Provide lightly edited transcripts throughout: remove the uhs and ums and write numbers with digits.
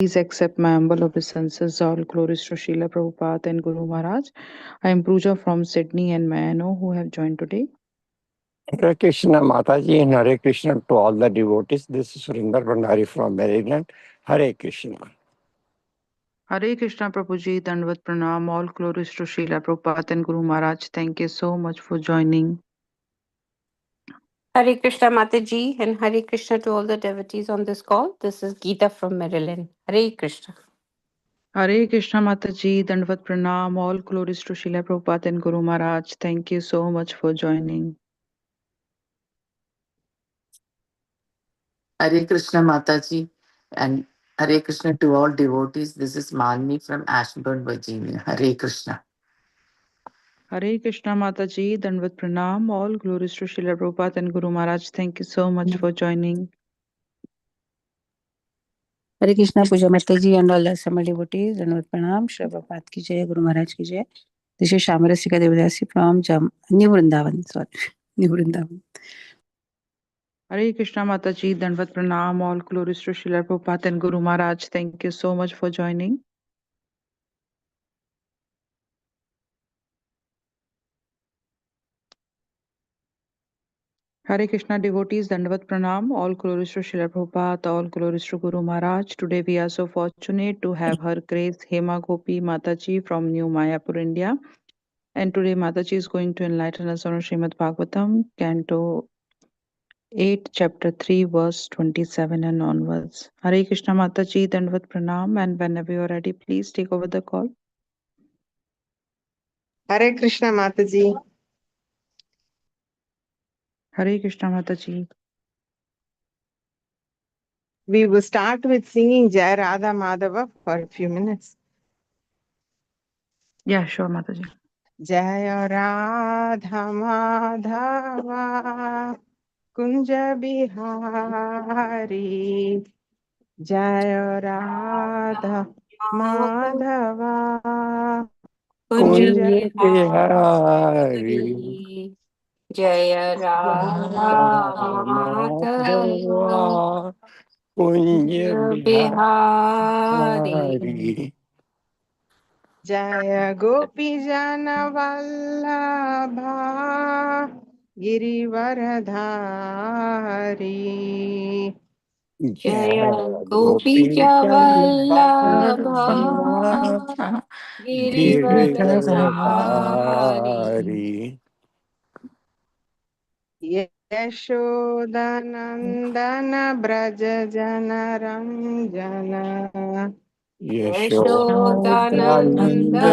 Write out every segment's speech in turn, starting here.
Please accept my humble obeisances. All glories to Srila Prabhupada and Guru Maharaj. I am Pooja from Sydney and Mayano who have joined today. Hare Krishna Mataji and Hare Krishna to all the devotees. This is Surinder Bhandari from Maryland. Hare Krishna. Hare Krishna Prabhuji, Dandvat Pranam. All glories to Srila Prabhupada and Guru Maharaj. Thank you so much for joining. Hare Krishna Mataji and Hare Krishna to all the devotees on this call. This is Geeta from Maryland. Hare Krishna. Hare Krishna Mataji, Dandvat Pranam. All glories to Srila Prabhupada and Guru Maharaj. Thank you so much for joining. Hare Krishna Mataji and Hare Krishna to all devotees. This is Malini from Ashburn, Virginia. Hare Krishna. Hare Krishna Mataji, Dandvat Pranam. All glories to Srila Prabhupada and Guru Maharaj. Thank you so much for joining. हरे कृष्णा पूजा माता जी and all the assembled devotees, Dandavat Pranam, Shri Prabhupada ki jai, Guru Maharaj ki jai. This is Shamarasika Devadasi from New Vrindavan. New Vrindavan. Hare Krishna Mataji, Dandvat Pranam. All glories to Srila Prabhupada and Guru Maharaj. Thank you so much for joining. Hare Krishna devotees, Dandavat Pranam. All glories to Srila Prabhupada, all glories to Guru Maharaj. Today we are so fortunate to have Her Grace Hema Gopi Mataji from New Mayapur, India. And today Mataji is going to enlighten us on Srimad Bhagvatam, Canto 8, Chapter 3, verse 27 and onwards. Hare Krishna Mataji, Dandavat Pranam. And whenever you are ready, please take over the call. Hare Krishna Mataji. Hare Krishna Mataji. We will start with singing Jai Radha Madhava for a few minutes. Yeah, sure, Mataji. Jai Radha Madhava Kunja Bihari. Jai Radha Madhava Kunja Bihari. Jaya Radha Madhava Kunja Bihari. Jaya Gopi Jana Vallabha Girivaradhari. Jaya Gopi Vallabha Girivaradhari. Yashodanandana Braja Jana Ranjana. Yashodanandana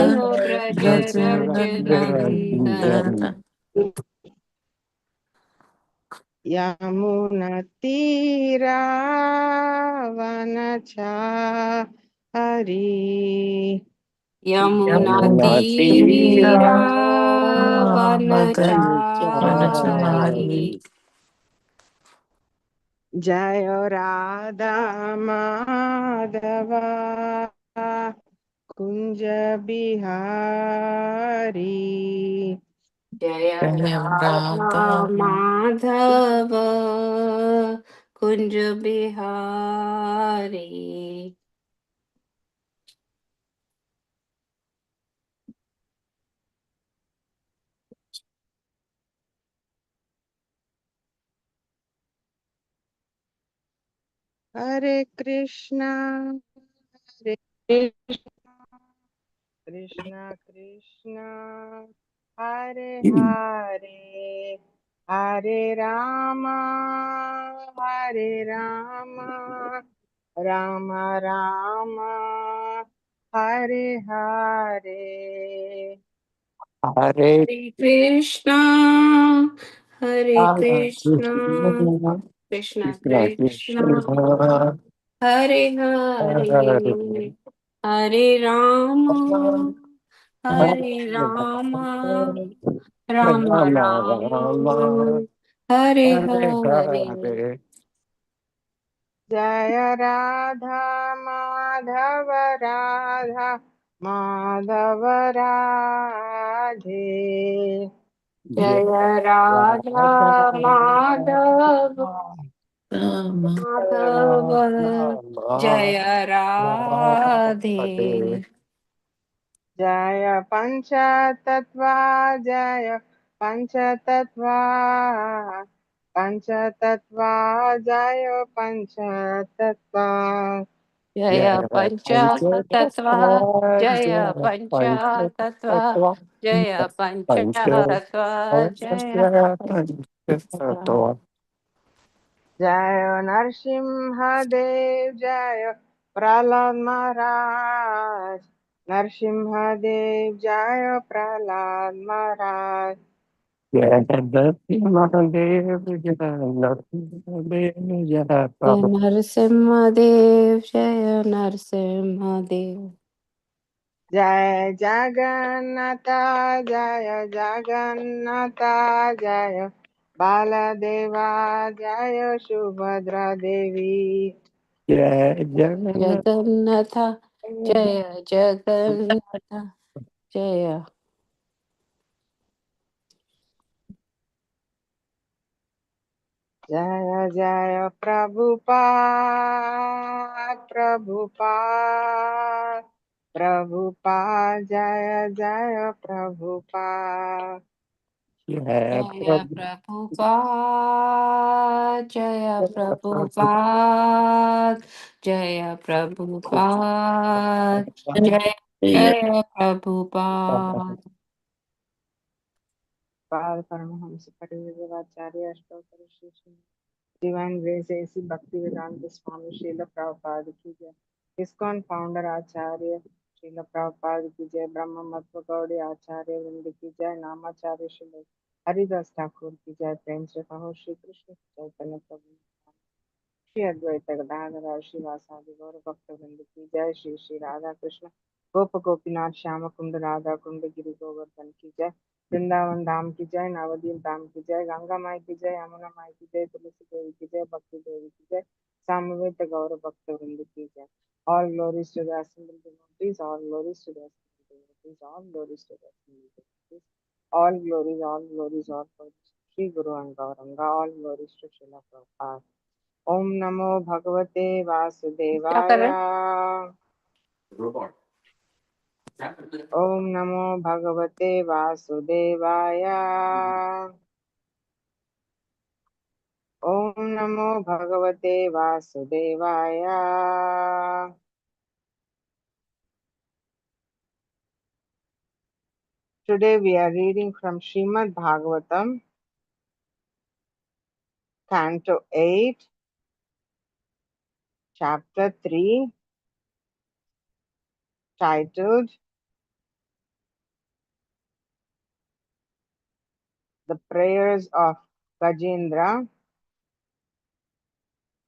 Braja Ranjana. Yamuna Tira Vanachari. Yamuna Tira Vanachari. Jaya Radha Madhava Kunja Bihari. Jaya Radha Madhava Kunja Bihari. Hare Krishna, Hare Krishna, Krishna Krishna, Hare Hare, Hare Rama, Hare Rama, Rama Rama, Hare Hare. Hare Krishna, Hare Krishna, Krishna Krishna, Hare Hare, Hare Rama, Hare Rama, Rama Rama, Hare Hare. Jaya Radha Madhava Radha Madhava Radhe. Jaya Radha Madhava Rama. Madhava Jaya Radhe. जय पञ्चतत्त्वा जय पञ्चतत्त्वा पञ्चतत्त्वा जय पञ्चतत्त्वा Jaya Pancha Tattva, Jaya Pancha Tattva, Jaya Pancha Tattva, Jaya Tattva. जय नरसिंहदेव जय प्रहलाद महाराज नरसिंहदेव जय प्रहलाद महाराज Jai Narasimha Dev, Jaya Narasimha Dev. जय जगन्नाथ जय जगन्नाथ जय बालदेवा जय सुभद्रा देवी Jagannatha, Jaya Jagannatha, Jaya. जय जय प्रभुपाद प्रभुपाद प्रभुपाद जय जय Prabhupada Jaya Prabhupada, Jaya Prabhupada, Jaya Prabhupada, Jaya Jaya Prabhupada. पाद परमहंस परिव्राजकाचार्य अष्टोत्तर Shri Shri divine grace AC Bhakti Vedanta Swami Srila Prabhupada की जय इस्कॉन फाउंडर आचार्य श्रील प्रभुपाद की जय ब्रह्म मत्व गौड़ी आचार्य वृंद की जय नामाचार्य श्री हरिदास ठाकुर की जय प्रेम से कहो श्री कृष्ण चैतन्य प्रभु श्री अद्वैत गदाधर श्रीवासादि गौर भक्त वृंद की जय श्री श्री राधा कृष्ण गोप गोपीनाथ श्याम कुंड राधा कुंड गिरि गोवर्धन की जय वृंदावन धाम की जय नवदीप धाम की जय गंगा माई की जय यमुना माई की जय तुलसी देवी की जय भक्ति देवी की जय सामवेद गौर भक्त वृंद की जय all glories to the assembled devotees all glories to the assembled devotees all glories to the assembled devotees all glories all glories Shri Guru and Gauranga all glories to Srila Prabhupada ओम नमो भगवते क्या वासुदेवाय कर रहे हैं? ओम नमो भगवते वासुदेवाय ओम नमो भगवते वासुदेवाय Today we are reading from Srimad Bhagavatam, Canto 8, Chapter 3, titled The Prayers of Gajendra,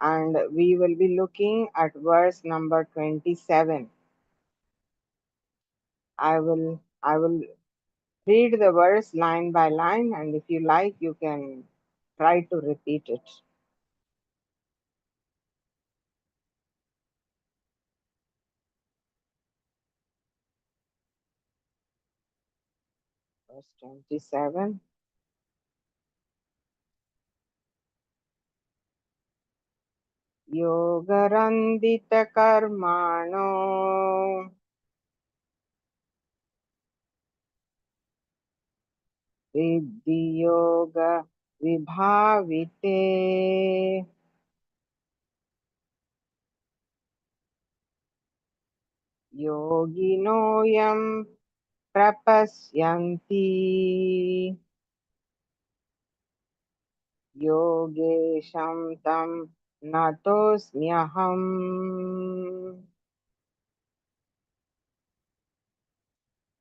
and we will be looking at verse number 27. I will read the verse line by line, and if you like, you can try to repeat it. Verse 27. Yogarandita-karmano Riddhi-yoga vibhavite Yogino-yam prapasyanti Yogesham tam natosmyaham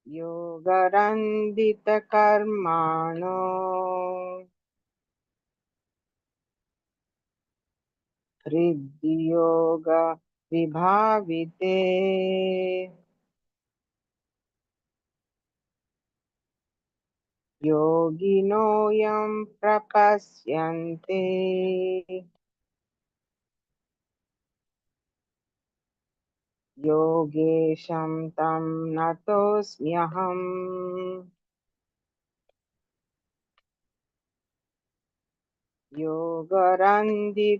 Yogarandita-karmano Riddhi-yoga vibhavite Yogino-yam prapasyante Yogesham tam natosmyaham योगरन्दितकर्माणो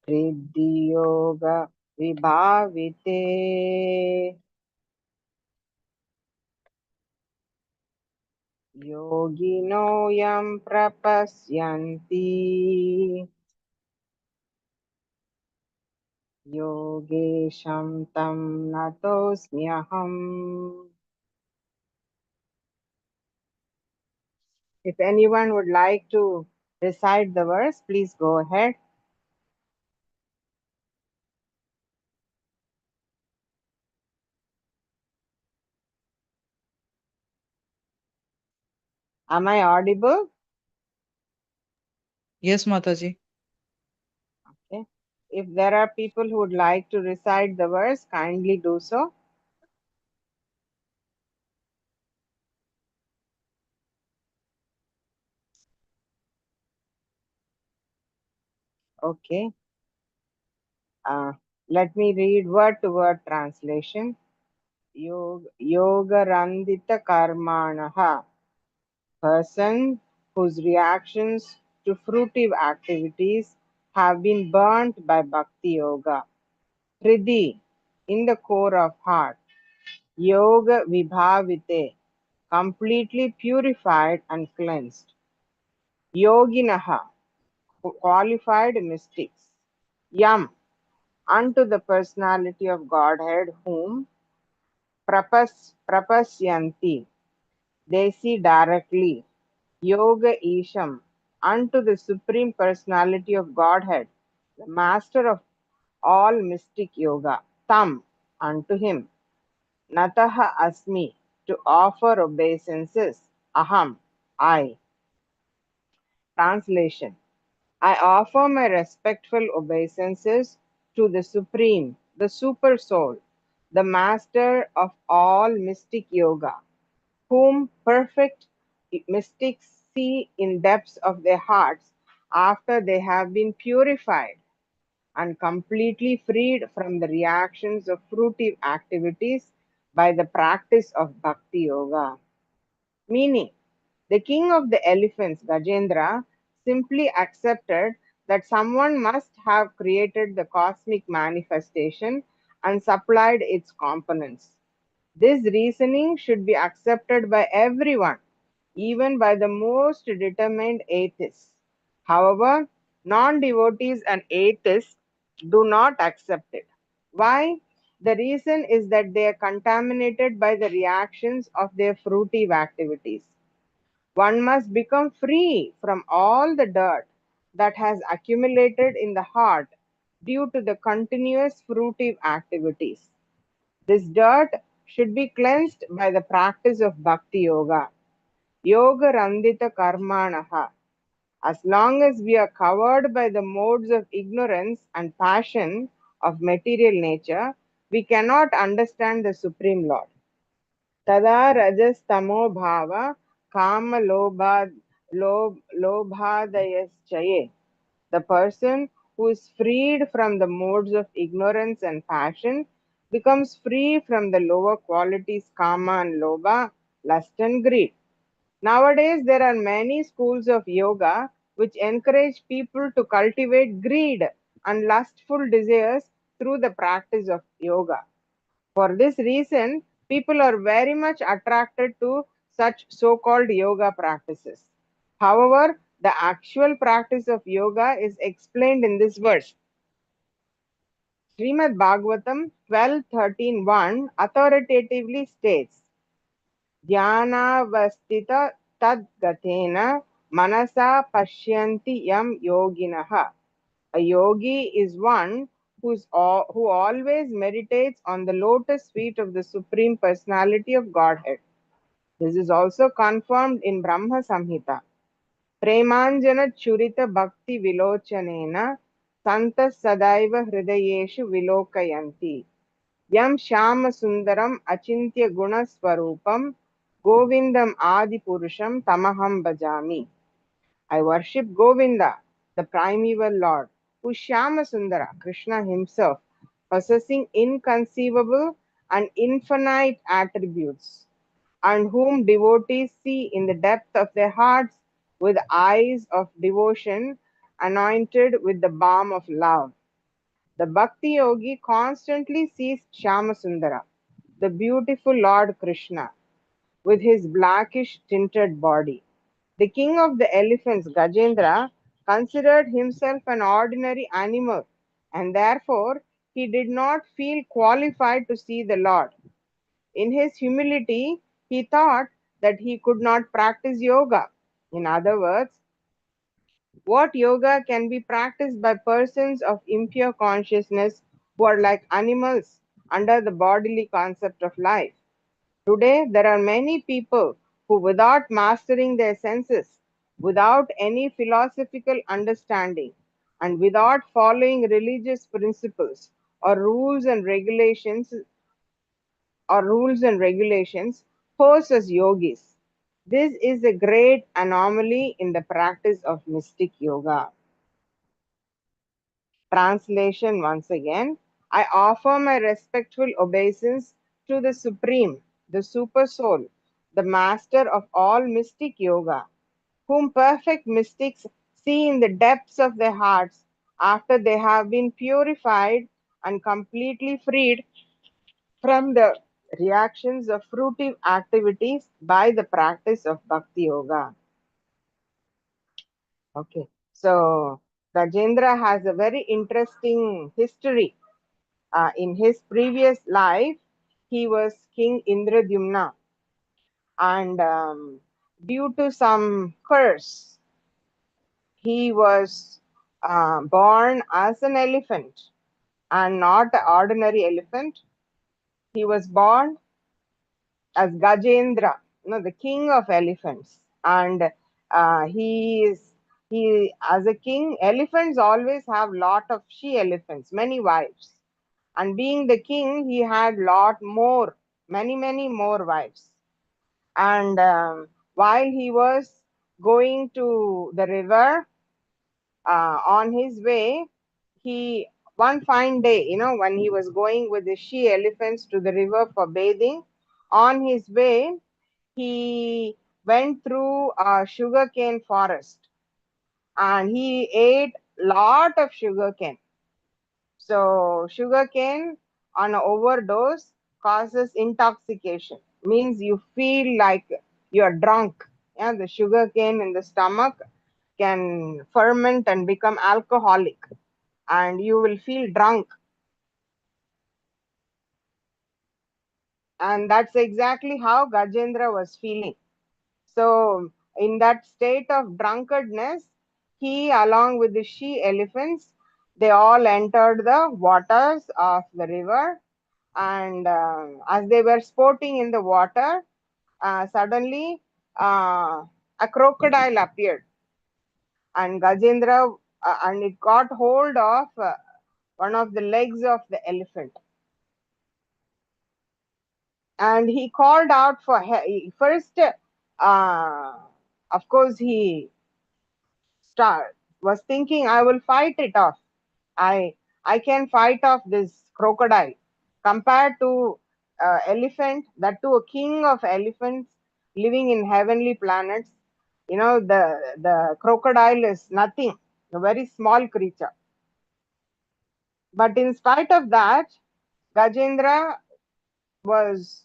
हृद्योगविभाविते योगिनो यं प्रपश्यन्ति योगेशं तं नतोऽस्म्यहम्. If anyone would like to recite the verse, please go ahead. Am I audible? Yes, Mataji. Okay. If there are people who would like to recite the verse, kindly do so. Okay. Let me read word to word translation. Yoga Randita Karmanaha. Person whose reactions to fruitive activities have been burnt by Bhakti Yoga. Hridi, in the core of heart. Yoga Vibhavite, completely purified and cleansed. Yoginaha, qualified mystics. Yam, unto the personality of Godhead whom prapasyanti, they see directly. Yoga Isham, unto the Supreme Personality of Godhead, the Master of all mystic yoga. Tam, unto him. Nataha Asmi, to offer obeisances. Aham, I. Translation. I offer my respectful obeisances to the Supreme, the Super Soul, the Master of all mystic yoga, whom perfect mystics see in depths of their hearts after they have been purified and completely freed from the reactions of fruitive activities by the practice of Bhakti Yoga. Meaning, the king of the elephants, Gajendra, simply accepted that someone must have created the cosmic manifestation and supplied its components. This reasoning should be accepted by everyone, even by the most determined atheists. However, non-devotees and atheists do not accept it. Why? The reason is that they are contaminated by the reactions of their fruitive activities. One must become free from all the dirt that has accumulated in the heart due to the continuous fruitive activities. This dirt should be cleansed by the practice of Bhakti Yoga. Yoga Randita Karmanaha. As long as we are covered by the modes of ignorance and passion of material nature, we cannot understand the Supreme Lord. Tada rajas tamo bhava kama lobhadayaschaye. The person who is freed from the modes of ignorance and passion becomes free from the lower qualities kama and lobha, lust and greed. Nowadays, there are many schools of yoga which encourage people to cultivate greed and lustful desires through the practice of yoga. For this reason, people are very much attracted to such so-called yoga practices. However, the actual practice of yoga is explained in this verse. Srimad Bhagvatam 12:13:1 authoritatively states, Dhyanavastita tadgatena manasa pashyanti yam yoginaha. A yogi is one who always meditates on the lotus feet of the Supreme Personality of Godhead. This is also confirmed in Brahma Samhita. Premanjana Churita Bhakti Vilochanena Santas Sadaiva Hridayeshu Vilokayanti. Yam Shama Sundaram Achintya Guna Swarupam Govindam Adi Purusham Tamaham Bhajami. I worship Govinda, the primeval Lord, who is Shyama Sundara, Krishna himself, possessing inconceivable and infinite attributes. and whom devotees see in the depth of their hearts with eyes of devotion anointed with the balm of love. The Bhakti Yogi constantly sees Shyamasundara, the beautiful Lord Krishna, with his blackish tinted body. The king of the elephants, Gajendra, considered himself an ordinary animal, and therefore he did not feel qualified to see the Lord. In his humility, he thought that he could not practice yoga. In other words, what yoga can be practiced by persons of impure consciousness who are like animals under the bodily concept of life? Today, there are many people who, without mastering their senses, without any philosophical understanding, and without following religious principles or rules and regulations, pose as yogis. This is a great anomaly in the practice of mystic yoga. Translation once again. I offer my respectful obeisance to the Supreme, the Super Soul, the Master of all mystic yoga, whom perfect mystics see in the depths of their hearts after they have been purified and completely freed from the reactions of fruitive activities by the practice of Bhakti Yoga. Okay, so Rajendra has a very interesting history. In his previous life, he was King Indradyumna, and due to some curse, he was born as an elephant and not an ordinary elephant. He was born as Gajendra, the king of elephants, and he as a king. Elephants always have lot of she elephants, many wives, and being the king, he had many more wives. And while he was going to the river, on his way, he one fine day, when he was going with the she elephants to the river for bathing, on his way he went through a sugarcane forest, and he ate lot of sugarcane. So sugarcane on an overdose causes intoxication, means you feel like you're drunk. Yeah, the sugarcane in the stomach can ferment and become alcoholic, and you will feel drunk. And that's exactly how Gajendra was feeling. So in that state of drunkenness, he, along with the she elephants, they all entered the waters of the river. And as they were sporting in the water, suddenly a crocodile appeared, and Gajendra, and it got hold of one of the legs of the elephant, and he called out for first. Of course, he was thinking, I will fight it off. I I can fight off this crocodile. Compared to elephant, that to a king of elephants living in heavenly planets, the crocodile is nothing, a very small creature. But in spite of that, Gajendra was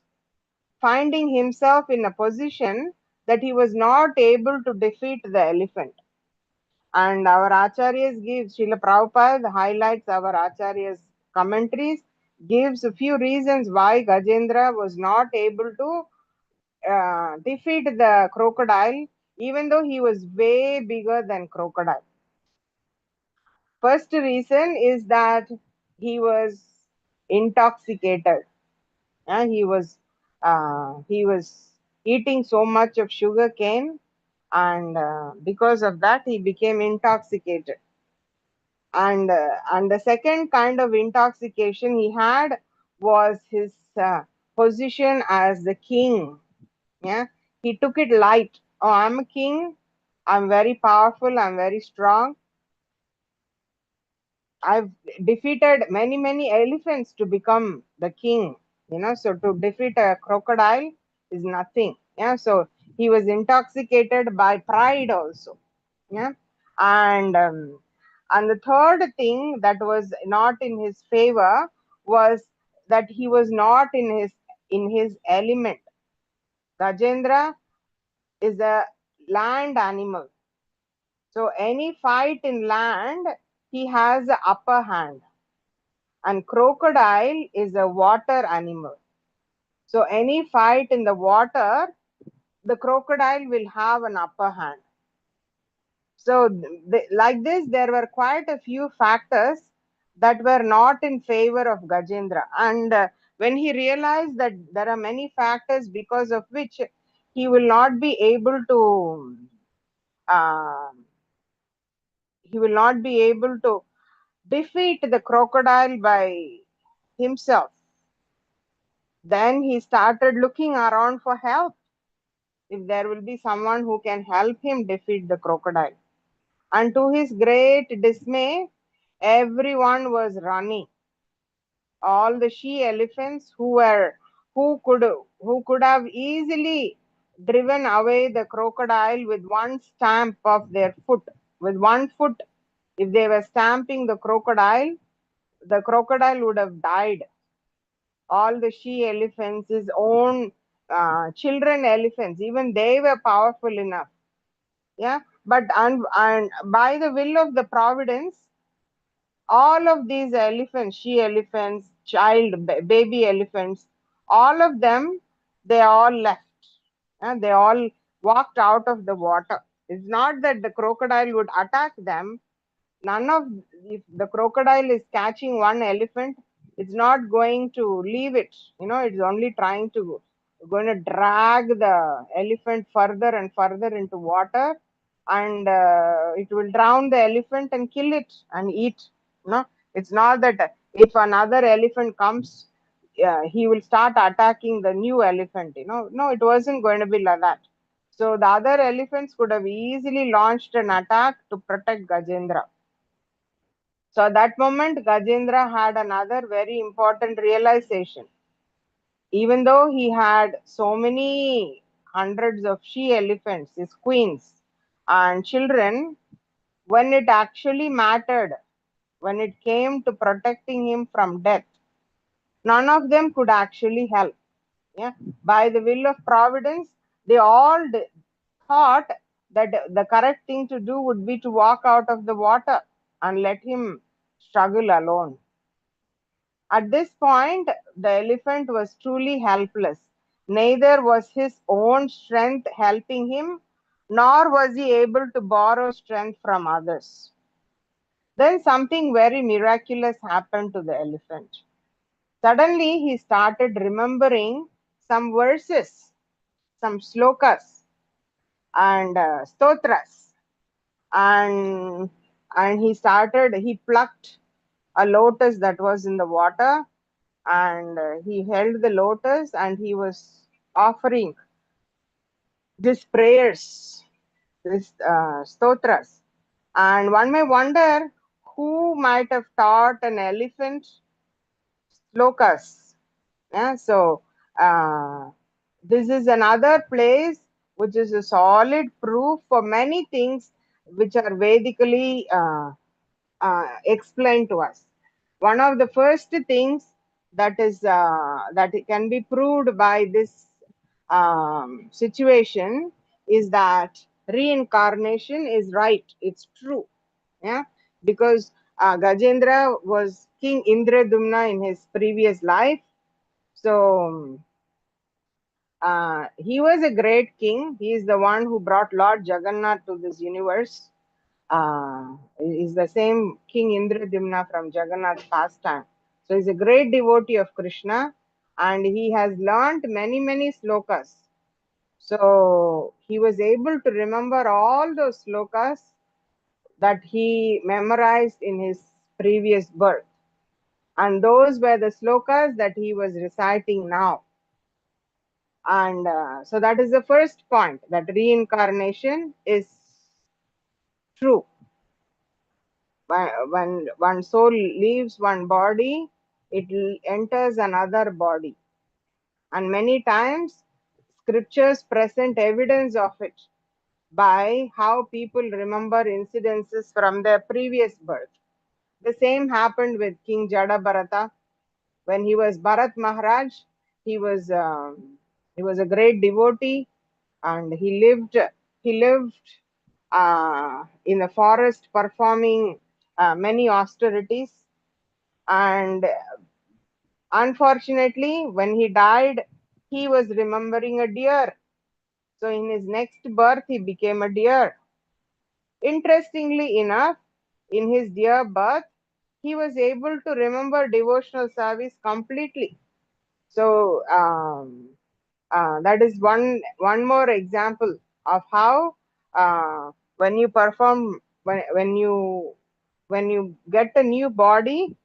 finding himself in a position that he was not able to defeat the elephant. And our Acharyas gives, Srila Prabhupada highlights our Acharyas' commentaries, gives a few reasons why Gajendra was not able to defeat the crocodile, even though he was way bigger than crocodile. First reason is that he was intoxicated, and he was eating so much of sugar cane, and because of that he became intoxicated. And the second kind of intoxication he had was his position as the king. Yeah, he took it light. Oh, I'm a king, I'm very powerful, I'm very strong, I've defeated many elephants to become the king. So to defeat a crocodile, is nothing. Yeah, so he was intoxicated by pride also. Yeah, and the third thing that was not in his favor was that he was not in his element. Gajendra is a land animal, so any fight in land, he has the upper hand. And crocodile is a water animal, so any fight in the water, the crocodile will have an upper hand. So like this, there were quite a few factors that were not in favor of Gajendra. And when he realized that there are many factors because of which he will not be able to uh, he will not be able to defeat the crocodile by himself, then he started looking around for help, if there will be someone who can help him defeat the crocodile. And to his great dismay, everyone was running. All the she elephants who could have easily driven away the crocodile with one stamp of their foot. With one foot, if they were stamping the crocodile would have died. All the she elephants, his own children elephants, even they were powerful enough. Yeah, but and by the will of the providence, all of these elephants, she elephants, baby elephants, all of them, they all left. And they all walked out of the water. It's not that the crocodile would attack them. None of, if the crocodile is catching one elephant, it's not going to leave it. It's only going to drag the elephant further and further into water, and it will drown the elephant and kill it and eat. It's not that if another elephant comes, he will start attacking the new elephant. No, it wasn't going to be like that. So the other elephants could have easily launched an attack to protect Gajendra. So at that moment, Gajendra had another very important realization. Even though he had so many hundreds of she elephants, his queens and children, when it actually mattered, when it came to protecting him from death, none of them could actually help. Yeah, by the will of providence, they all thought that the correct thing to do would be to walk out of the water and let him struggle alone. At this point, the elephant was truly helpless. Neither was his own strength helping him, nor was he able to borrow strength from others. Then something very miraculous happened to the elephant. Suddenly, he started remembering some verses, some slokas and stotras, and he plucked a lotus that was in the water, and he held the lotus and he was offering these prayers, these stotras. And one may wonder who might have taught an elephant slokas. Yeah, so this is another place which is a solid proof for many things which are Vedically explained to us. One of the first things that it can be proved by this situation is that reincarnation is right. It's true. Yeah, because Gajendra was King Indradumna in his previous life. So he was a great king. He is the one who brought Lord Jagannath to this universe. Is the same King Indradumna from Jagannath's pastime. So he's a great devotee of Krishna, and he has learnt many, many slokas. So he was able to remember all those slokas that he memorized in his previous birth. And those were the slokas that he was reciting now. And so that is the first point, that reincarnation is true. When one soul leaves one body, it enters another body. And many times scriptures present evidence of it by how people remember incidences from their previous birth. The same happened with King Jada Bharata. When he was Bharat Maharaj, he was a great devotee, and he lived in the forest performing many austerities. And unfortunately, when he died, he was remembering a deer. So in his next birth, he became a deer. Interestingly enough, in his deer birth, he was able to remember devotional service completely. So that is one more example of how when you perform when you get a new body,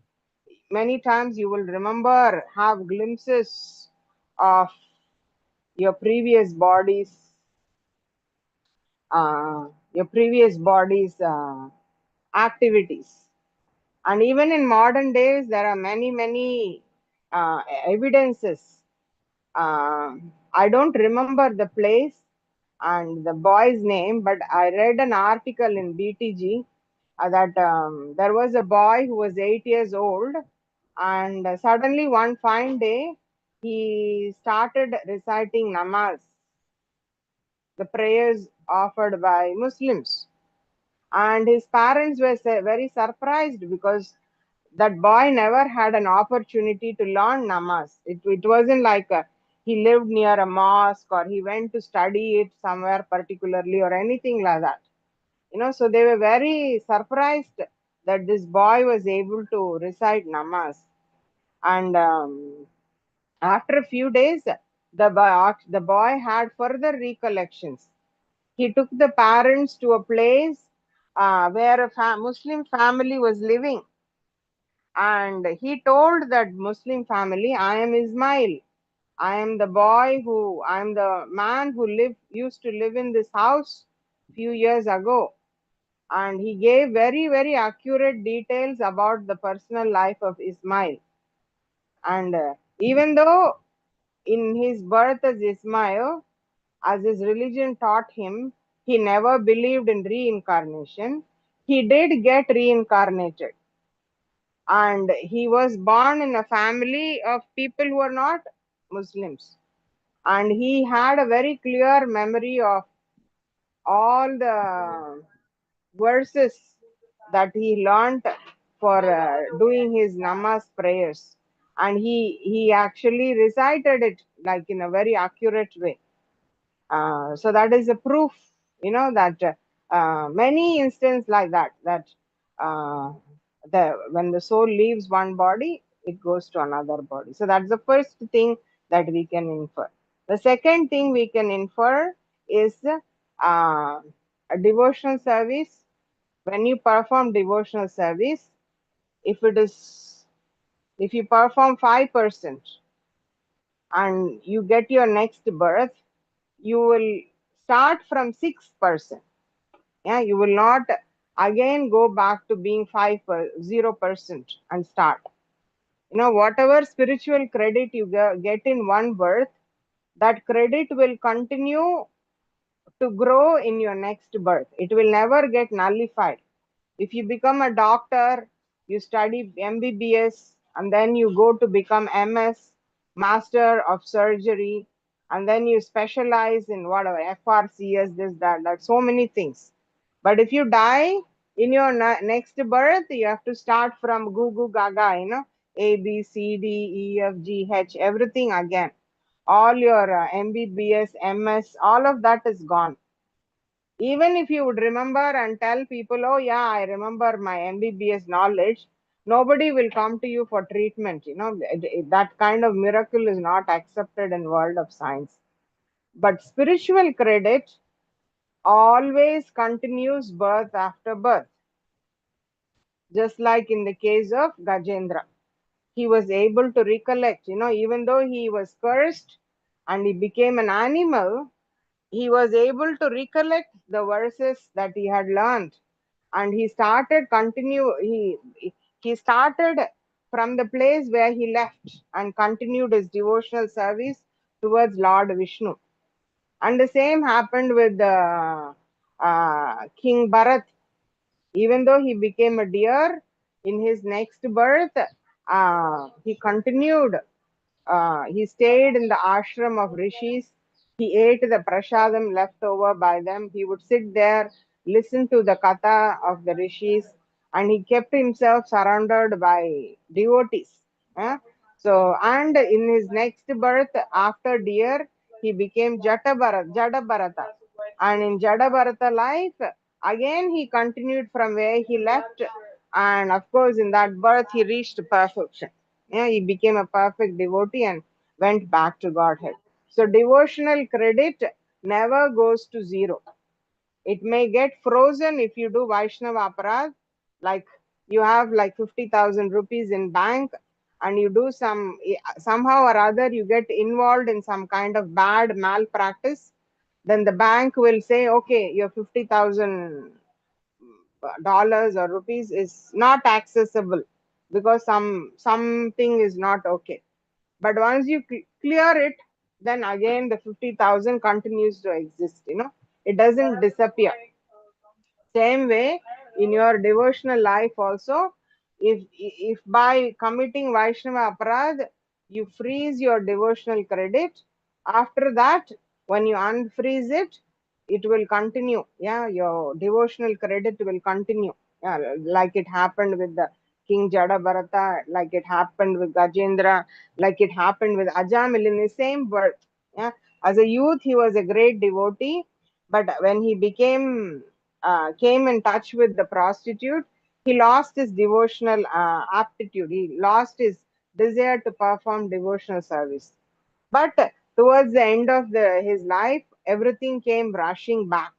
many times you will remember, have glimpses of your previous bodies, your previous bodies activities. And even in modern days, there are many evidences. I don't remember the place and the boy's name, but I read an article in BTG that there was a boy who was 8 years old, and suddenly one fine day he started reciting namaz, the prayers offered by Muslims. And his parents were very surprised because that boy never had an opportunity to learn namaz. It wasn't like he lived near a mosque or he went to study it somewhere particularly or anything like that. So they were very surprised that this boy was able to recite namaz. And after a few days, the boy had further recollections. He took the parents to a place where a Muslim family was living, and he told that Muslim family, I am Ismail. I am the man who used to live in this house few years ago. And he gave very accurate details about the personal life of Ismail. And even though in his birth as Ismail, as his religion taught him, he never believed in reincarnation, he did get reincarnated. And he was born in a family of people who are not Muslims. And he had a very clear memory of all the verses that he learnt for doing his namaz prayers. And he actually recited it like in a very accurate way. So that is a proof, that many instances like that uh, when the soul leaves one body, it goes to another body. So that's the first thing that we can infer. The second thing we can infer is a devotional service. When you perform devotional service, if you perform 5% and you get your next birth, you will start from 6%. Yeah, you will not again go back to being 0% and start. Whatever spiritual credit you get in one birth, that credit will continue to grow in your next birth. It will never get nullified. If you become a doctor, you study MBBS, and then you go to become MS, Master of Surgery, and then you specialize in whatever, FRCS, this, that, so many things. But if you die in your next birth, you have to start from goo goo gaga, A, B, C, D, E, F, G, H, everything again. All your MBBS, MS, all of that is gone. Even if you would remember and tell people, oh yeah, I remember my MBBS knowledge, nobody will come to you for treatment. That kind of miracle is not accepted in world of science. But spiritual credit always continues birth after birth. Just like in the case of Gajendra. He was able to recollect, even though he was cursed and he became an animal, he was able to recollect the verses that he had learned. And he started from the place where he left and continued his devotional service towards Lord Vishnu. And the same happened with King Bharat. Even though he became a deer in his next birth, he continued. He stayed in the ashram of rishis. He ate the prasadam left over by them. He would sit there, listen to the katha of the rishis, and he kept himself surrounded by devotees. eh. So, and in his next birth, after deer, he became Jada Bharata. And in Jada Bharata life, again he continued from where he left. And of course, in that birth, he reached perfection. Yeah, he became a perfect devotee and went back to Godhead. So devotional credit never goes to zero. It may get frozen if you do Vaishnava aparad, like you have like 50,000 rupees in bank and you do somehow or other you get involved in some kind of bad malpractice, then the bank will say, okay, your 50,000 dollars or rupees is not accessible because something is not okay. But once you clear it, then again the 50,000 continues to exist. It doesn't disappear. Same way, in your devotional life also, if by committing Vaishnava aparad, you freeze your devotional credit, after that, when you unfreeze it, it will continue. Yeah, your devotional credit will continue. Yeah, like it happened with the King Jada Bharata, like it happened with Gajendra, like it happened with Ajamil in the same birth. Yeah, as a youth, he was a great devotee, but when he came in touch with the prostitute, he lost his devotional aptitude. He lost his desire to perform devotional service. But towards the end of his life, everything came rushing back.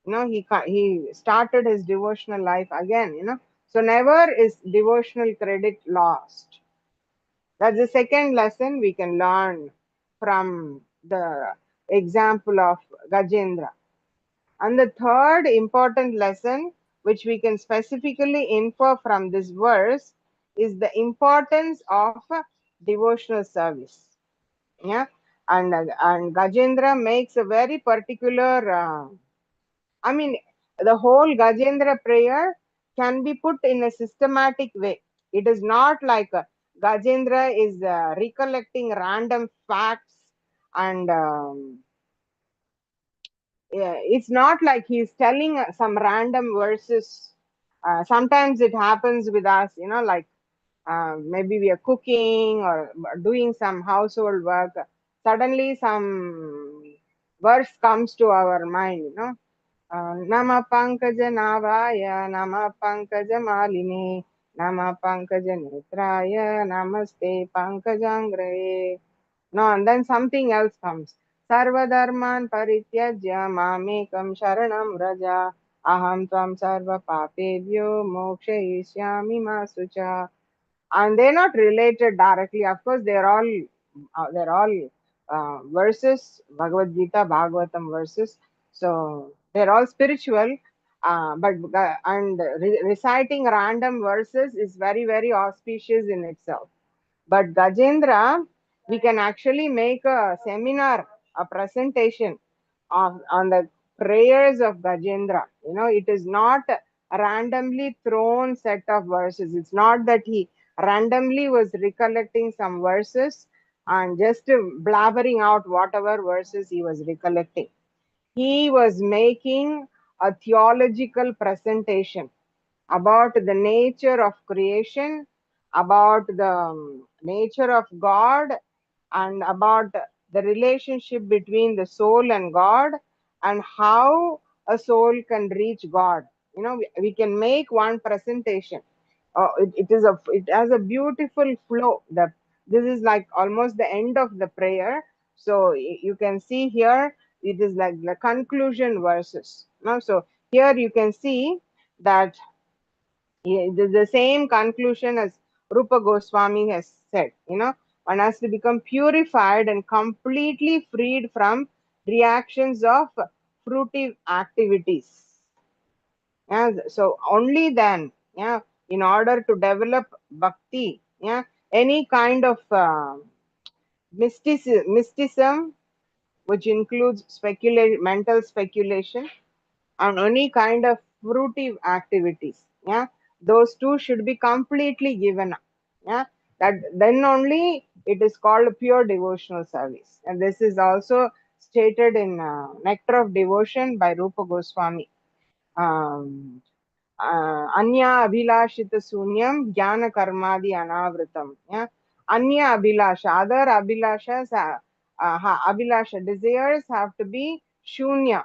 He started his devotional life again. So never is devotional credit lost. That's the second lesson we can learn from the example of Gajendra. And the third important lesson, which we can specifically infer from this verse, is the importance of devotional service. Yeah, and Gajendra makes a very particular. I mean, the whole Gajendra prayer can be put in a systematic way. It is not like Gajendra is recollecting random facts and. Yeah, it's not like he's telling some random verses. Sometimes it happens with us, like maybe we are cooking or doing some household work. Suddenly, some verse comes to our mind. Nama Pankaja Navaya, Nama Pankaja Maline, Nama Pankaja Netraya, Namaste Pankajangraye. No, and then something else comes. Sarvadharman parityajya mamekam sharanam raja aham tvam sarva papebhyo mokshayishyami masucha. And they're not related directly. Of course, they're all verses, Bhagavad Gita, Bhagavatam verses. So they're all spiritual. But reciting random verses is very, very auspicious in itself. But Gajendra, we can actually make a seminar, a presentation on the prayers of Gajendra. It is not a randomly thrown set of verses. It's not that he randomly was recollecting some verses and just blabbering out whatever verses he was recollecting. He was making a theological presentation about the nature of creation, about the nature of God, and about the relationship between the soul and God, and how a soul can reach God. We can make one presentation. It has a beautiful flow. This is like almost the end of the prayer. So you can see here, it is like the conclusion verses. So here you can see that the same conclusion as Rupa Goswami has said. One has to become purified and completely freed from reactions of fruitive activities. Yeah, so only then, yeah, in order to develop bhakti, yeah, any kind of mysticism which includes mental speculation and any kind of fruitive activities. Yeah, those two should be completely given up. Yeah, that then only it is called pure devotional service. And this is also stated in Nectar of Devotion by Rupa Goswami. Um, Anya Abhilashita Sunyam Jnana Karmadi Anavritam. Yeah, Anya Abhilasha, other Abhilashas, Abhilasha desires have to be Shunya,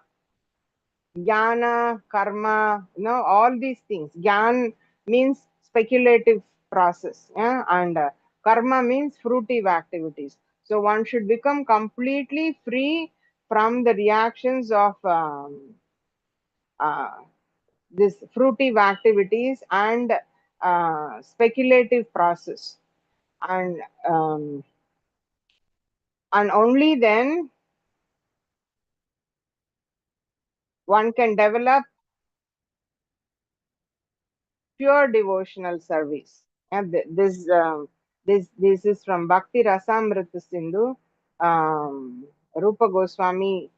jnana, karma, all these things. Jnana means speculative process, yeah? And karma means fruitive activities. So one should become completely free from the reactions of uh, this fruitive activities and speculative process. And um, and only then one can develop pure devotional service. And this is from Bhakti Rasamrita Sindhu. Rupa Goswami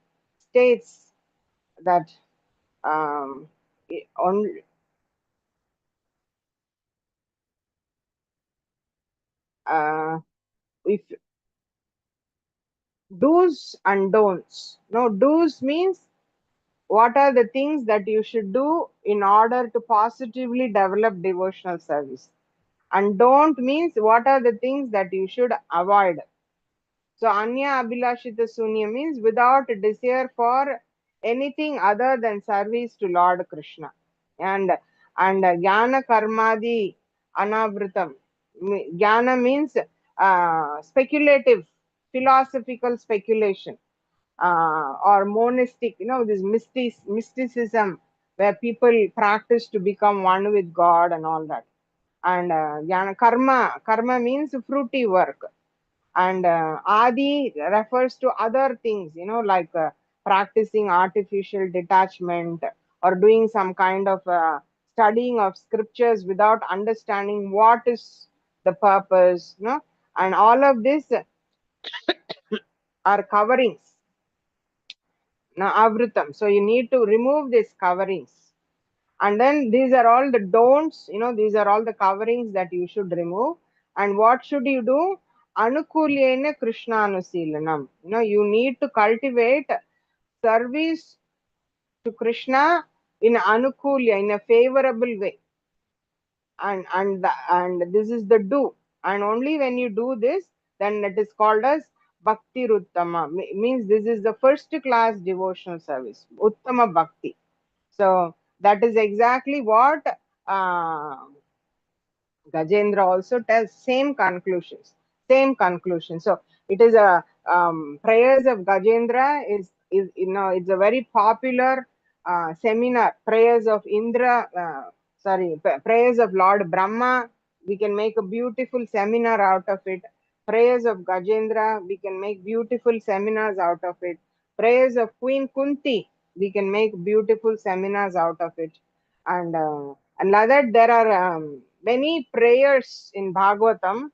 states that um, on, if do's and don'ts. No, do's means what are the things that you should do in order to positively develop devotional service, and don't means what are the things that you should avoid. So Anya Abhilashita Sunya means without a desire for anything other than service to Lord Krishna. And Jnana Karmadi Anavritam. Jnana means speculative, philosophical speculation, or monistic, this mysticism where people practice to become one with God and all that. And Jnana Karma means fruity work. And adi refers to other things, like practicing artificial detachment, or doing some kind of studying of scriptures without understanding what is the purpose, and all of this are coverings. Now avritam, so you need to remove these coverings. And then these are all the don'ts, these are all the coverings that you should remove. And what should you do? Anukulyena Krishnanusilanam. You need to cultivate service to Krishna in anukulya, in a favorable way. And this is the do. And only when you do this, then it is called as bhakti ruttama. Means this is the first class devotional service, uttama bhakti. So that is exactly what uh, Gajendra also tells, same conclusions, same conclusion. So it is a prayers of Gajendra is it's a very popular seminar. Prayers of Indra, prayers of Lord Brahma. We can make a beautiful seminar out of it. Prayers of Gajendra, we can make beautiful seminars out of it. Prayers of Queen Kunti, we can make beautiful seminars out of it. And like that, there are many prayers in Bhagavatam,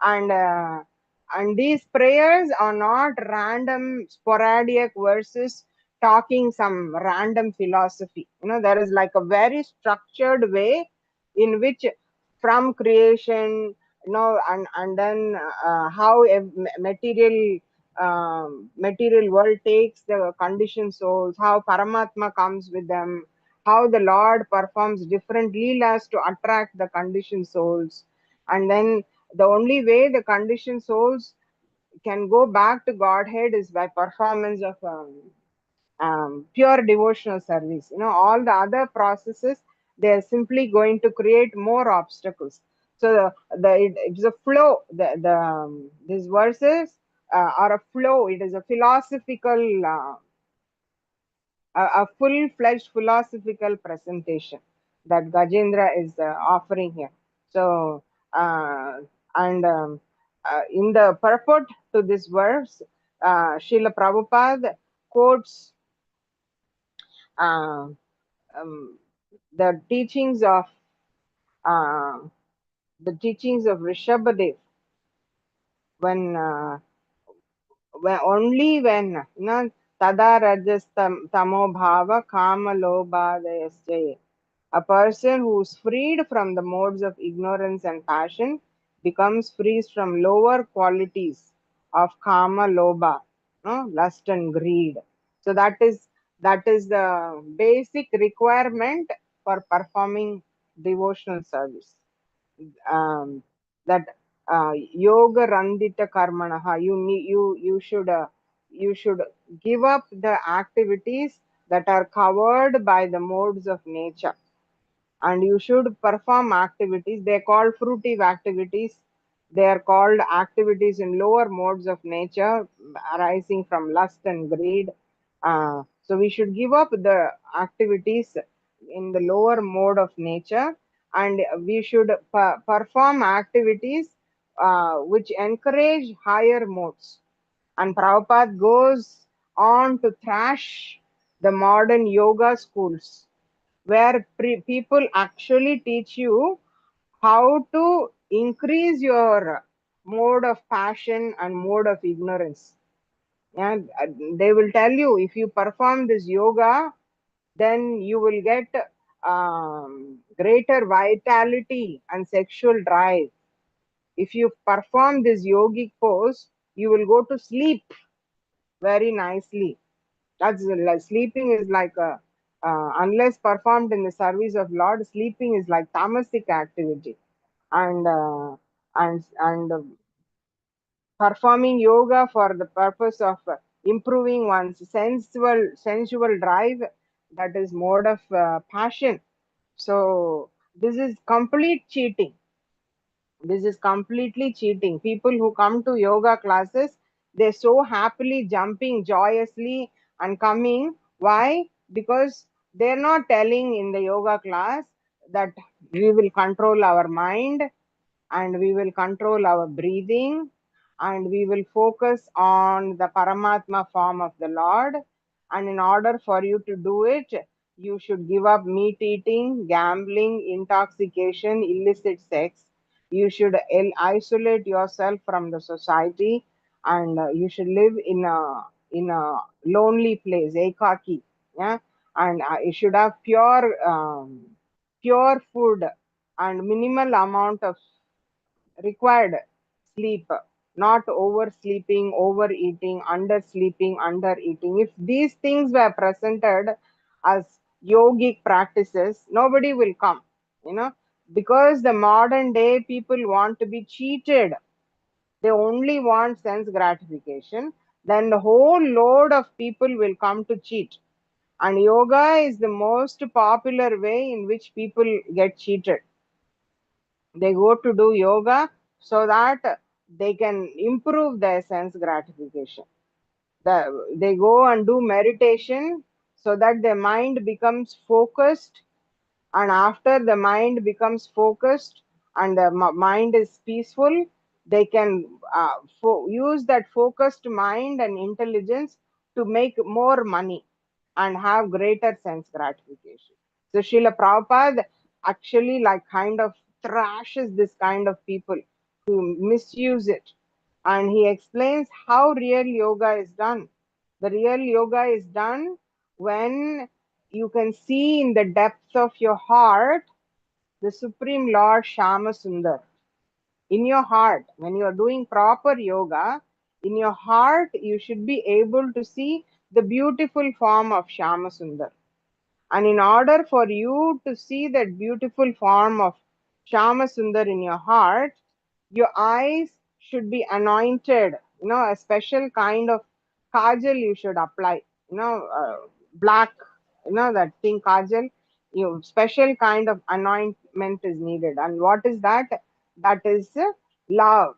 and these prayers are not random, sporadic verses talking some random philosophy. There is like a very structured way in which from creation, and then how a material world takes the conditioned souls, how Paramatma comes with them, how the Lord performs different leelas to attract the conditioned souls. And then the only way the conditioned souls can go back to Godhead is by performance of pure devotional service. All the other processes, they are simply going to create more obstacles. So it's a flow. These verses are a flow. It is a philosophical a full-fledged philosophical presentation that Gajendra is offering here. So, and in the purport to this verse, Srila Prabhupada quotes uh, the teachings of uh, Rishabhadev when only when tada rajas tamo bhava kama lobhadayasya. A person who is freed from the modes of ignorance and passion becomes free from lower qualities of kama lobha, lust and greed. So that is the basic requirement for performing devotional service. um, that yoga randita karmanaha, you should give up the activities that are covered by the modes of nature, and you should perform activities. They are called fruitive activities. They are called activities in lower modes of nature arising from lust and greed. So we should give up the activities in the lower mode of nature, and we should perform activities which encourage higher modes. And Prabhupada goes on to thrash the modern yoga schools, where people actually teach you how to increase your mode of passion and mode of ignorance. And they will tell you, if you perform this yoga, then you will get greater vitality and sexual drive. If you perform this yogic pose, you will go to sleep very nicely. That's like sleeping is like a unless performed in the service of Lord, sleeping is like tamasic activity, and performing yoga for the purpose of improving one's sensual drive, that is mode of passion. So this is complete cheating. This is completely cheating. People who come to yoga classes, they're so happily jumping joyously and coming. Why? Because they're not telling in the yoga class that we will control our mind, and we will control our breathing, and we will focus on the Paramatma form of the Lord. And in order for you to do it, you should give up meat eating, gambling, intoxication, illicit sex. You should isolate yourself from the society, and you should live in a lonely place, ekaki. Yeah, and you should have pure food and minimal amount of required sleep, not oversleeping, overeating, undersleeping, undereating. If these things were presented as yogic practices, nobody will come, you know, because the modern day people want to be cheated. They only want sense gratification. Then the whole load of people will come to cheat. And yoga is the most popular way in which people get cheated. They go to do yoga so that they can improve their sense gratification. They go and do meditation so that their mind becomes focused, and after the mind becomes focused and the mind is peaceful, they can use that focused mind and intelligence to make more money and have greater sense gratification. So Srila Prabhupada actually like kind of thrashes this kind of people who misuse it, and he explains how real yoga is done. The real yoga is done when you can see in the depths of your heart the Supreme Lord Shama Sundar. In your heart, when you are doing proper yoga, in your heart, you should be able to see the beautiful form of Shama Sundar. And in order for you to see that beautiful form of Shama Sundar in your heart, your eyes should be anointed. A special kind of kajal you should apply. Black, that thing kajal. Special kind of anointment is needed. And what is that? That is love.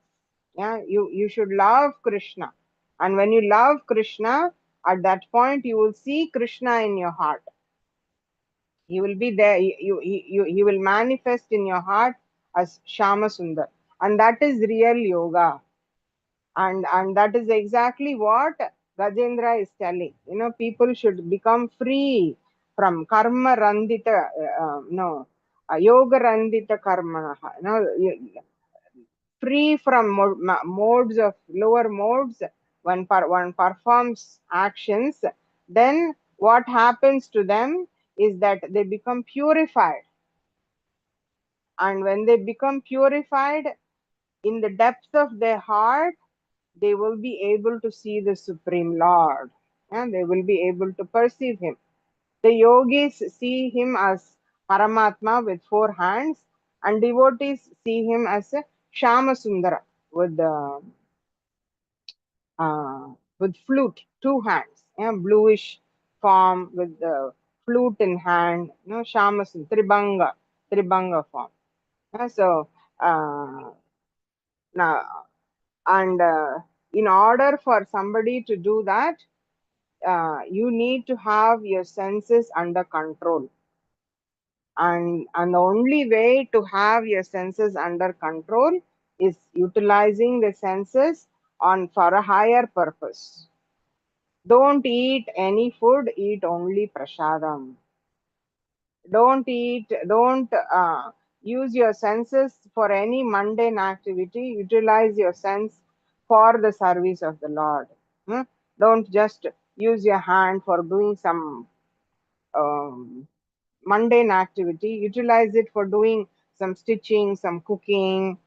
Yeah, you should love Krishna. And when you love Krishna, at that point you will see Krishna in your heart. He will be there. He will manifest in your heart as Shama Sundar. And that is real yoga. And that is exactly what Gajendra is telling. People should become free from karma randita, yoga randita karma. Free from modes of lower modes. one performs actions, then what happens to them is that they become purified. And when they become purified in the depths of their heart, they will be able to see the Supreme Lord, and they will be able to perceive Him. The yogis see Him as Paramatma with 4 hands, and devotees see Him as a Shama Sundara uh, with flute, 2 hands, bluish form with the flute in hand, Shama Sundara, Tribanga form. So now, and in order for somebody to do that, you need to have your senses under control. And the only way to have your senses under control is utilizing the senses on for a higher purpose. Don't eat any food, eat only prasadam. Don't use your senses for any mundane activity. Utilize your sense for the service of the Lord. Don't just use your hand for doing some mundane activity. Utilize it for doing some stitching, some cooking,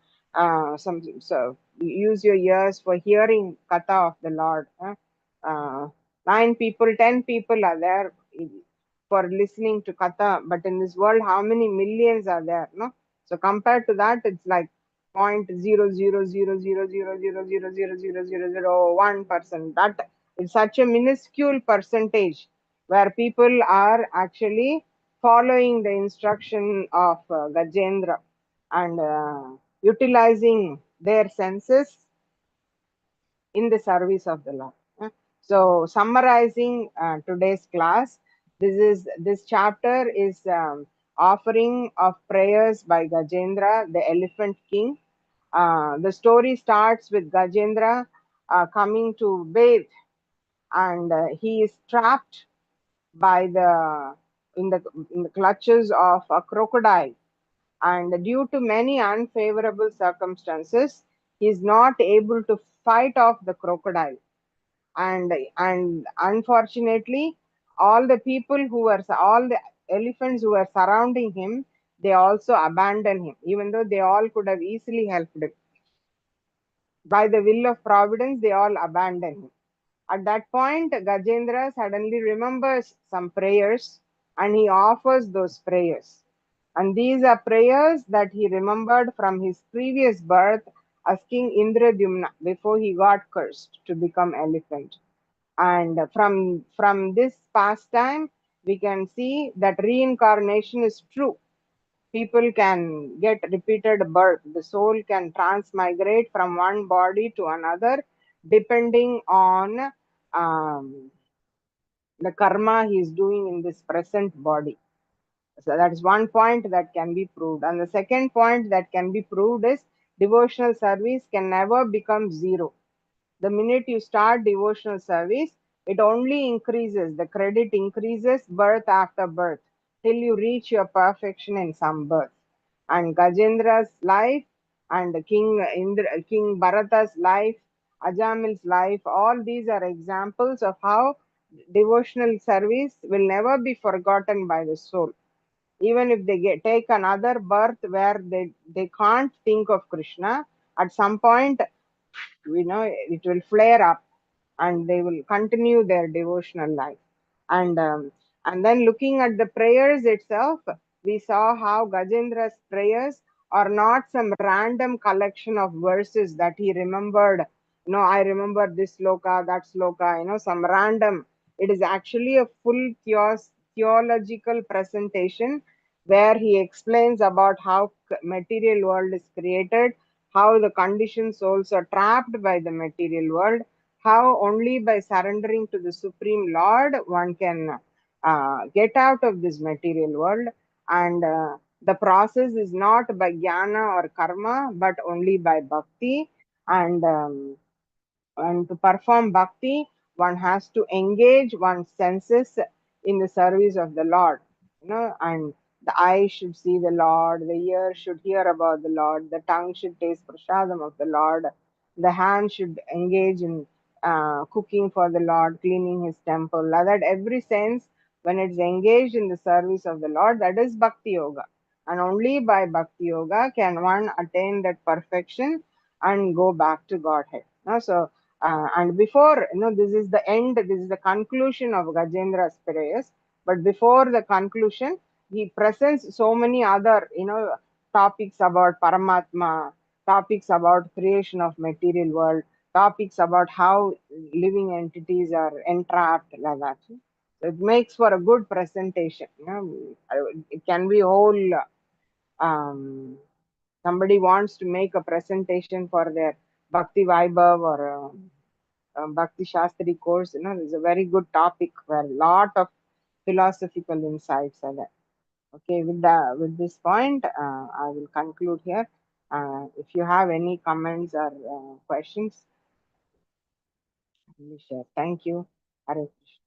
so use your ears for hearing katha of the Lord. 9 people, 10 people are there for listening to katha, but in this world, how many millions are there? No, so compared to that, it's like 0.0000000000001%. That is such a minuscule percentage where people are actually following the instruction of Gajendra and utilizing their senses in the service of the Lord. So, summarizing today's class, this chapter is offering of prayers by Gajendra, the Elephant King. The story starts with Gajendra coming to bathe, and he is trapped by in the clutches of a crocodile, and due to many unfavorable circumstances, he is not able to fight off the crocodile. And unfortunately, all the elephants who were surrounding him, they also abandoned him, even though they all could have easily helped him. By the will of providence, they all abandoned him. At that point, Gajendra suddenly remembers some prayers, and he offers those prayers. And these are prayers that he remembered from his previous birth as King Indradyumna before he got cursed to become elephant. And from this pastime, we can see that reincarnation is true. People can get repeated birth. The soul can transmigrate from one body to another depending on the karma he is doing in this present body. So that's one point that can be proved. And the second point that can be proved is devotional service can never become zero. The minute you start devotional service, it only increases. The credit increases birth after birth till you reach your perfection in some birth. And Gajendra's life and King Bharata's life, Ajamil's life, all these are examples of how devotional service will never be forgotten by the soul. Even if they take another birth where they can't think of Krishna, at some point, it will flare up and they will continue their devotional life. And then looking at the prayers itself, we saw how Gajendra's prayers are not some random collection of verses that he remembered. I remember this sloka, that sloka, some random. It is actually a full theological presentation where he explains about how material world is created, how the conditioned souls are trapped by the material world, how only by surrendering to the Supreme Lord one can get out of this material world. And the process is not by jnana or karma, but only by bhakti. And to perform bhakti, one has to engage one's senses in the service of the Lord. And the eye should see the Lord, the ear should hear about the Lord, the tongue should taste prasadam of the Lord, the hand should engage in cooking for the Lord, cleaning his temple. That every sense, when it's engaged in the service of the Lord, that is Bhakti Yoga. And only by Bhakti Yoga can one attain that perfection and go back to Godhead. And before, this is the end, this is the conclusion of Gajendra's prayers. But before the conclusion, he presents so many other, topics about Paramatma, topics about creation of material world, topics about how living entities are entrapped, like that. So it makes for a good presentation. It can be whole. Um, Somebody wants to make a presentation for their Bhakti Vaibhav or Bhakti Shastri course. It's a very good topic where a lot of philosophical insights are there. Okay, with this point, I will conclude here. If you have any comments or questions, please share. Thank you. Hare Krishna.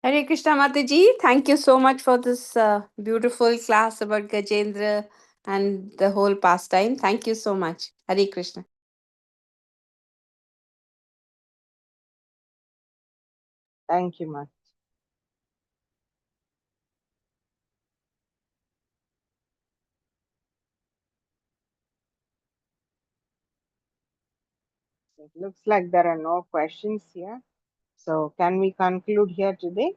Hare Krishna Mataji, thank you so much for this beautiful class about Gajendra and the whole pastime. Thank you so much. Hare Krishna. Thank you much. It looks like there are no questions here. So can we conclude here today?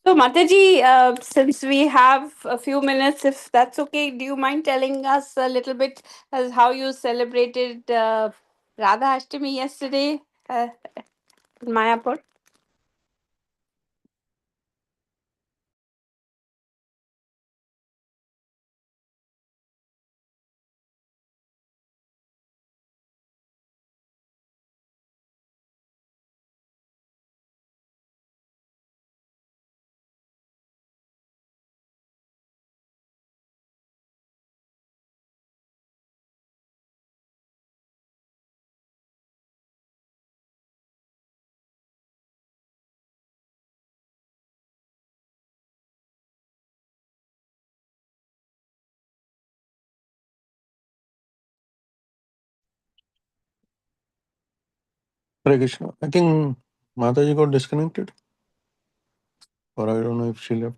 So Mataji, since we have a few minutes, if that's okay, do you mind telling us a little bit as how you celebrated Radha Ashtami yesterday in Mayapur? Hare Krishna. I think Mataji got disconnected, or I don't know if she left.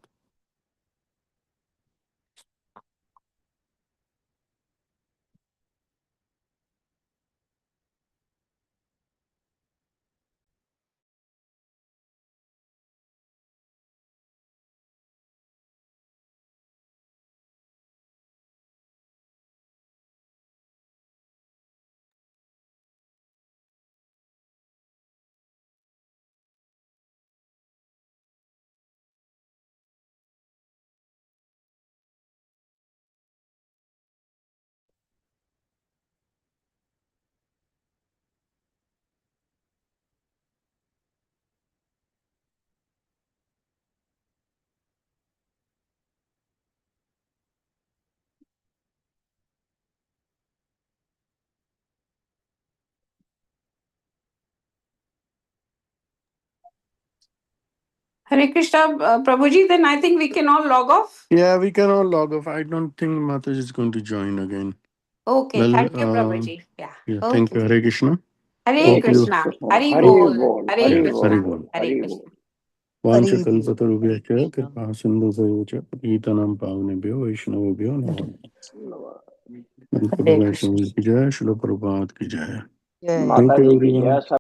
Hare Krishna, Prabhuji, then I think we can all log off. Yeah, we can all log off. I don't think Mataji is going to join again. Okay, Well, thank you, Prabhuji. Yeah. yeah, thank Okay. you. Hare Krishna. Hare Hope you. Krishna. Hari Hari Bol. bol, Hare Hari Yeah, bol, Hare Krishna. Bol. Hare Hari Krishna. bol. वाञ्छकल्पतरुभ्यश्च कृपासिन्धुभ्यो च पतितानां पावनेभ्यो वैष्णवेभ्यो नमः। Hare Krishna. वैष्णव की जय, श्रील प्रभुपाद की जय। Jai. Thank you माता जी की everyone. जय।